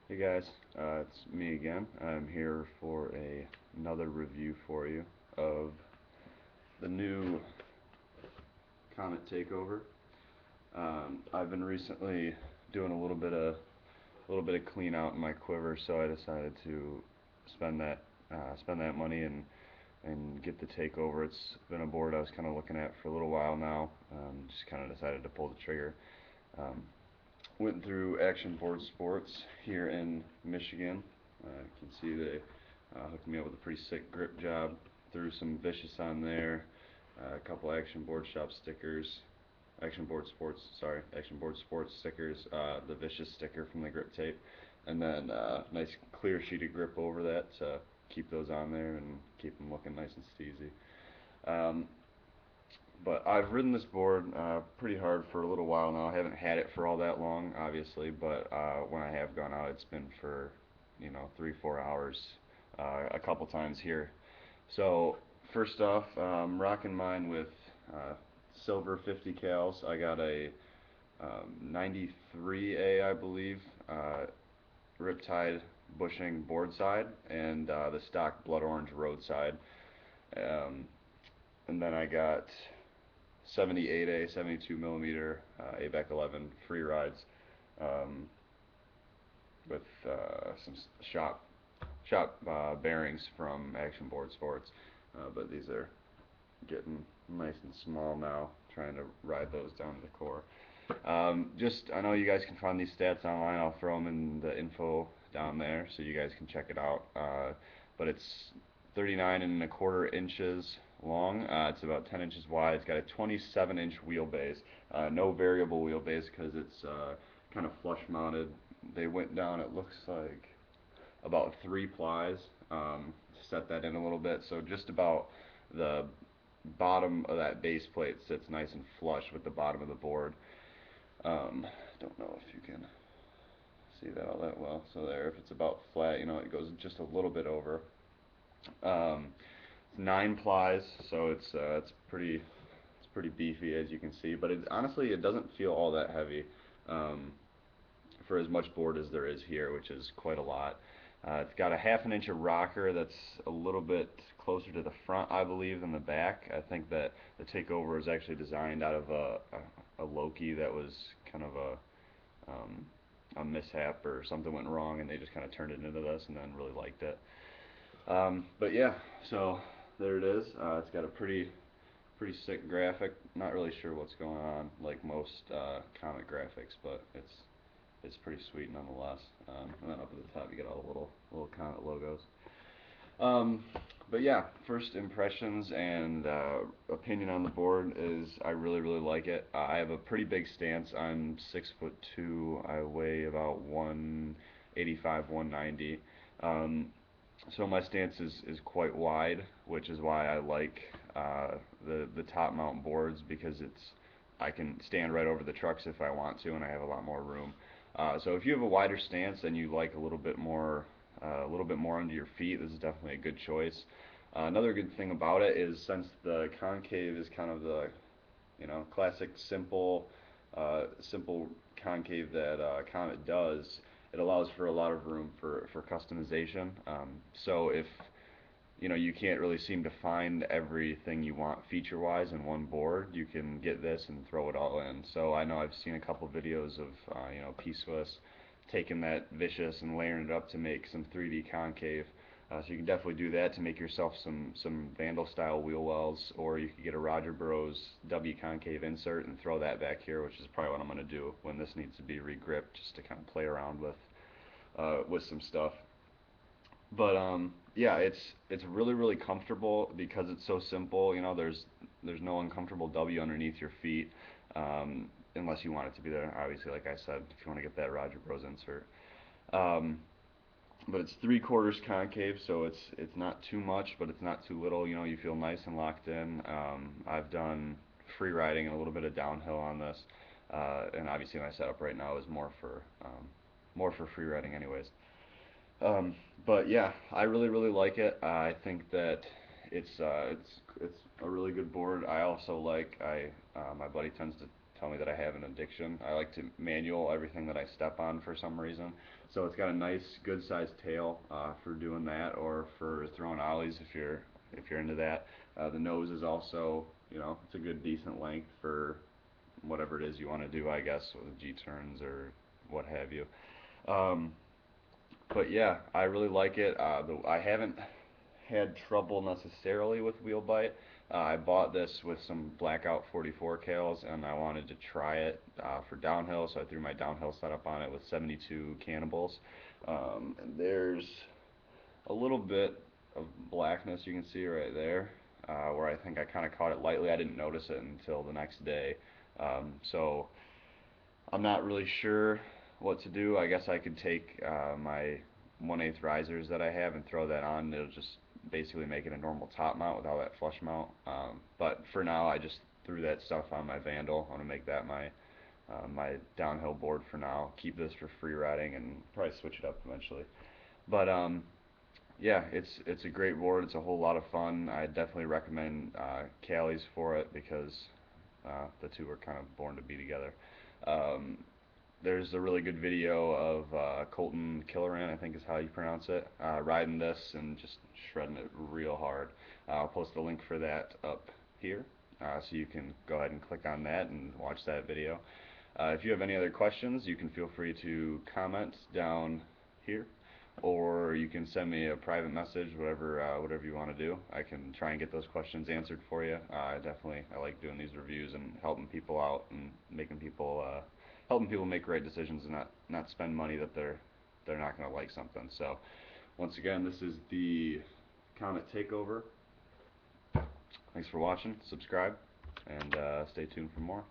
Hey guys, it's me again. I'm here for another review for you of the new Comet Takeover. I've been recently doing a little bit of clean out in my quiver, so I decided to spend that spend that money and get the Takeover. It's been a board I was kind of looking at for a little while now. Just kind of decided to pull the trigger. Um, Went through Action Board Sports here in Michigan. You can see they hooked me up with a pretty sick grip job. Threw some Vicious on there, a couple Action Board Shop stickers, Action Board Sports stickers, the Vicious sticker from the grip tape, and then nice clear sheeted grip over that to keep those on there and keep them looking nice and steezy. Um, but I've ridden this board pretty hard for a little while now. I haven't had it for all that long, obviously, but when I have gone out, it's been for 3-4 hours a couple times here. So first off, rocking mine with uh, silver 50 cals. I got a 93A, I believe, Riptide bushing board side and the stock blood orange roadside. Um, and then I got 78A, 72 millimeter ABEC 11 Freerides um, with some shop bearings from Action Board Sports, but these are getting nice and small now. Trying to ride those down to the core. I know you guys can find these stats online. I'll throw them in the info down there so you guys can check it out. But it's 39 and a quarter inches long. It's about 10 inches wide. It's got a 27-inch wheelbase. No variable wheelbase because it's kind of flush mounted. They went down, it looks like, about 3 plies. Set that in a little bit. So just about the bottom of that base plate sits nice and flush with the bottom of the board. Don't know if you can see that all that well. So there, if it's about flat, it goes just a little bit over. Um, it's 9 plies, so it's pretty beefy as you can see. But honestly, it doesn't feel all that heavy um, for as much board as there is here, which is quite a lot. It's got a half an inch of rocker that's a little bit closer to the front, I believe, than the back. I think that the Takeover is actually designed out of a Loki that was kind of a mishap or something went wrong, and they just kind of turned it into this, and then really liked it. But yeah, so there it is. It's got a pretty sick graphic. Not really sure what's going on, like most Comet graphics, but it's pretty sweet nonetheless. And then up at the top you get all the little Comet logos. Um, but yeah, first impressions and opinion on the board is I really like it. I have a pretty big stance. I'm 6'2". I weigh about 185, 190. Um, so my stance is quite wide, which is why I like the top mount boards because I can stand right over the trucks if I want to, and I have a lot more room. So if you have a wider stance and you like a little bit more under your feet, this is definitely a good choice. Another good thing about it is since the concave is kind of the classic simple concave that Comet does, it allows for a lot of room for customization. So if you can't really seem to find everything you want feature-wise in one board, you can get this and throw it all in. So I know I've seen a couple videos of P-Swiss taking that Vicious and layering it up to make some 3D concave. So you can definitely do that to make yourself some Vandal style wheel wells, or you could get a Roger Bros W concave insert and throw that back here, which is probably what I'm going to do when this needs to be regripped, just to kind of play around with some stuff. But yeah, it's really comfortable because it's so simple. There's no uncomfortable W underneath your feet, unless you want it to be there. Obviously, like I said, if you want to get that Roger Bros insert. Um, but it's 3/4 concave, so it's not too much, but it's not too little. You feel nice and locked in. I've done free riding and a little bit of downhill on this, and obviously my setup right now is more for free riding, anyways. Um, but yeah, I really like it. I think that it's a really good board. I also like my buddy tends to tell me that I have an addiction. I like to manual everything that I step on for some reason. So it's got a nice, good sized tail for doing that, or for throwing ollies if you're into that. The nose is also, you know, it's a good decent length for whatever it is you want to do, I guess, with G turns or what have you. Um, but yeah, I really like it. I haven't had trouble necessarily with wheel bite. I bought this with some Blackout 44 cales, and I wanted to try it for downhill, so I threw my downhill setup on it with 72 cannibals. And there's a little bit of blackness you can see right there, where I think I kind of caught it lightly. I didn't notice it until the next day. So I'm not really sure what to do. I guess I could take my 1/8 risers that I have and throw that on. It'll just basically make it a normal top mount without that flush mount. But for now, I just threw that stuff on my Vandal. I'm gonna make that my downhill board for now. Keep this for free riding and probably switch it up eventually. But yeah, it's a great board. It's a whole lot of fun. I definitely recommend Cali's for it because the two are kind of born to be together. Um, there's a really good video of Colton Killeran, I think is how you pronounce it, riding this and just shredding it real hard. I'll post a link for that up here, so you can go ahead and click on that and watch that video. If you have any other questions, you can feel free to comment down here, or you can send me a private message, whatever you want to do. I can try and get those questions answered for you. I like doing these reviews and helping people out and helping people make right decisions and not spend money that they're not going to like something. So once again, this is the Comet Takeover. Thanks for watching. Subscribe and stay tuned for more.